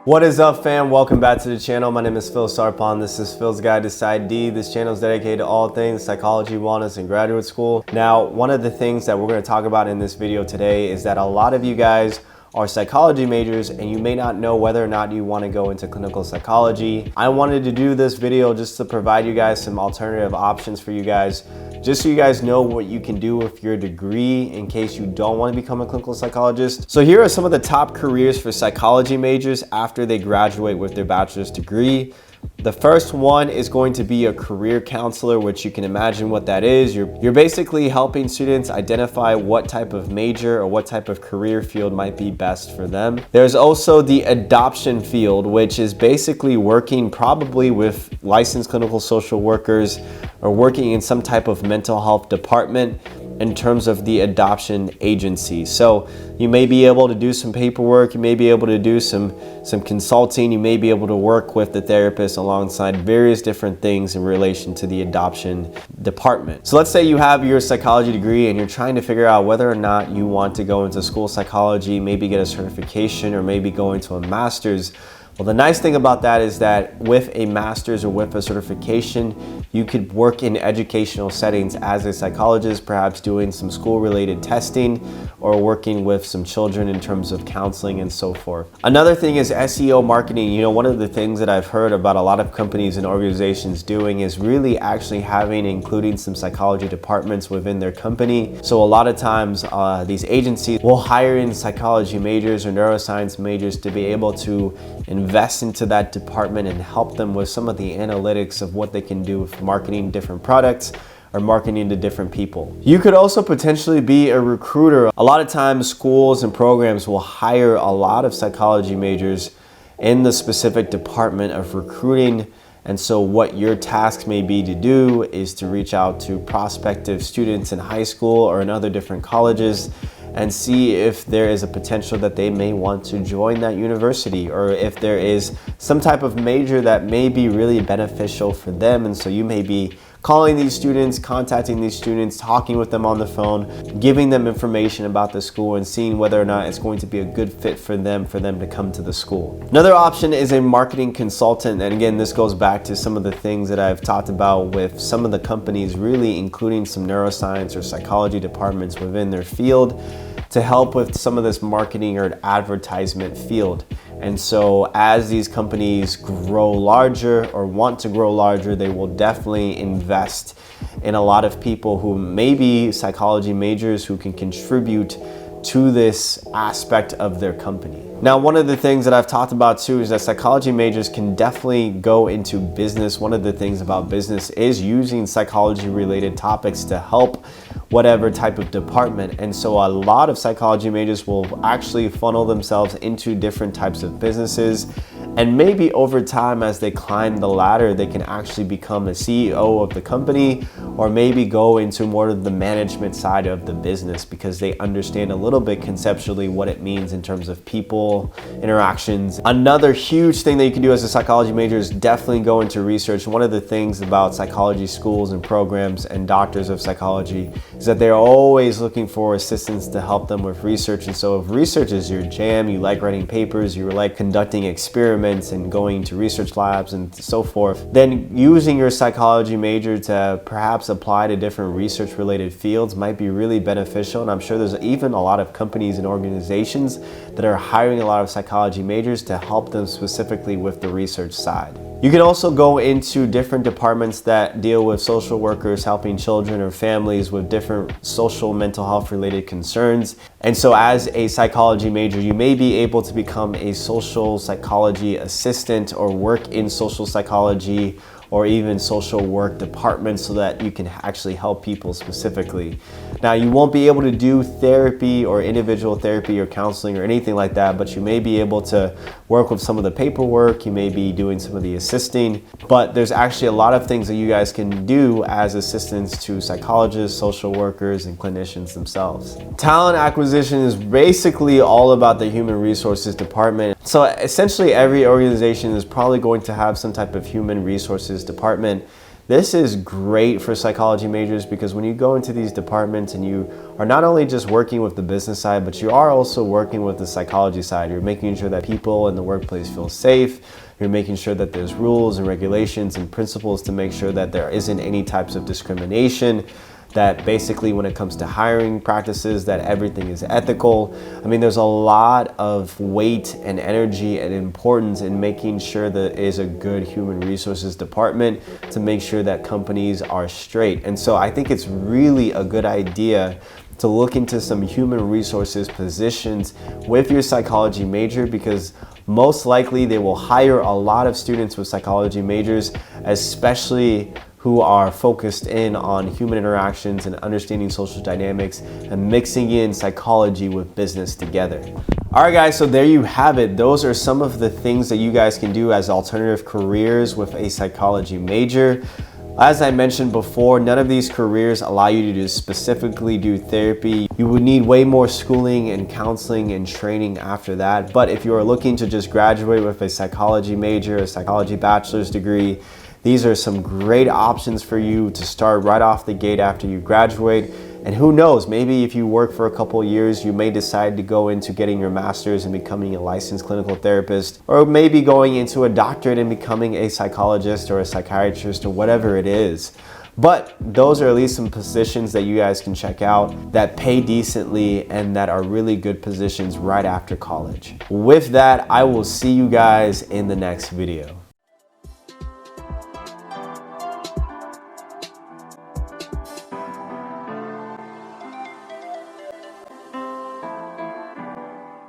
What is up, fam? Welcome back to the channel. My name is Phil Sarpon. This is Phil's Guide to PsyD. This channel is dedicated to all things psychology, wellness, and graduate school. Now, one of the things that we're going to talk about in this video today is that a lot of you guys are psychology majors and you may not know whether or not you want to go into clinical psychology. I wanted to do this video just to provide you guys some alternative options for you guys, just so you guys know what you can do with your degree in case you don't want to become a clinical psychologist. So here are some of the top careers for psychology majors after they graduate with their bachelor's degree. The first one is going to be a career counselor, which you can imagine what that is. You're basically helping students identify what type of major or what type of career field might be best for them. There's also the adoption field, which is basically working probably with licensed clinical social workers or working in some type of mental health department in terms of the adoption agency. So you may be able to do some paperwork, you may be able to do some consulting, you may be able to work with the therapist alongside various different things in relation to the adoption department. So let's say you have your psychology degree and you're trying to figure out whether or not you want to go into school psychology, maybe get a certification, or maybe go into a master's. Well, the nice thing about that is that with a master's or with a certification, you could work in educational settings as a psychologist, perhaps doing some school-related testing or working with some children in terms of counseling and so forth. Another thing is SEO marketing. You know, one of the things that I've heard about a lot of companies and organizations doing is really actually including some psychology departments within their company. So a lot of times these agencies will hire in psychology majors or neuroscience majors to be able to invest into that department and help them with some of the analytics of what they can do with marketing different products or marketing to different people. You could also potentially be a recruiter. A lot of times schools and programs will hire a lot of psychology majors in the specific department of recruiting. And so what your task may be to do is to reach out to prospective students in high school or in other different colleges and see if there is a potential that they may want to join that university, or if there is some type of major that may be really beneficial for them. And so you may be calling these students, contacting these students, talking with them on the phone, giving them information about the school and seeing whether or not it's going to be a good fit for them to come to the school. Another option is a marketing consultant. And again, this goes back to some of the things that I've talked about with some of the companies, really including some neuroscience or psychology departments within their field to help with some of this marketing or advertisement field. And so as these companies grow larger or want to grow larger, they will definitely invest in a lot of people who may be psychology majors who can contribute to this aspect of their company. Now, one of the things that I've talked about too is that psychology majors can definitely go into business. One of the things about business is using psychology related topics to help whatever type of department. And so a lot of psychology majors will actually funnel themselves into different types of businesses. And maybe over time, as they climb the ladder, they can actually become a CEO of the company, or maybe go into more of the management side of the business because they understand a little bit conceptually what it means in terms of people, interactions. Another huge thing that you can do as a psychology major is definitely go into research. One of the things about psychology schools and programs and doctors of psychology is that they're always looking for assistants to help them with research. And so if research is your jam, you like writing papers, you like conducting experiments and going to research labs and so forth, then using your psychology major to perhaps apply to different research related fields might be really beneficial. And I'm sure there's even a lot of companies and organizations that are hiring a lot of psychology majors to help them specifically with the research side. You can also go into different departments that deal with social workers helping children or families with different social mental health related concerns. And so as a psychology major, you may be able to become a social psychology assistant or work in social psychology or even social work departments so that you can actually help people specifically. Now, you won't be able to do therapy or individual therapy or counseling or anything like that, but you may be able to work with some of the paperwork, you may be doing some of the assisting, but there's actually a lot of things that you guys can do as assistants to psychologists, social workers, and clinicians themselves. Talent acquisition is basically all about the human resources department. So essentially every organization is probably going to have some type of human resources department This is great for psychology majors because when you go into these departments and you are not only just working with the business side, but you are also working with the psychology side. You're making sure that people in the workplace feel safe. You're making sure that there's rules and regulations and principles to make sure that there isn't any types of discrimination, that basically when it comes to hiring practices, that everything is ethical. I mean, there's a lot of weight and energy and importance in making sure that there is a good human resources department to make sure that companies are straight. And so I think it's really a good idea to look into some human resources positions with your psychology major, because most likely they will hire a lot of students with psychology majors, especially who are focused in on human interactions and understanding social dynamics and mixing in psychology with business together. All right, guys, so there you have it. Those are some of the things that you guys can do as alternative careers with a psychology major. As I mentioned before, none of these careers allow you to specifically do therapy. You would need way more schooling and counseling and training after that. But if you are looking to just graduate with a psychology major, a psychology bachelor's degree, these are some great options for you to start right off the gate after you graduate. And who knows, maybe if you work for a couple of years, you may decide to go into getting your master's and becoming a licensed clinical therapist, or maybe going into a doctorate and becoming a psychologist or a psychiatrist or whatever it is. But those are at least some positions that you guys can check out that pay decently and that are really good positions right after college. With that, I will see you guys in the next video.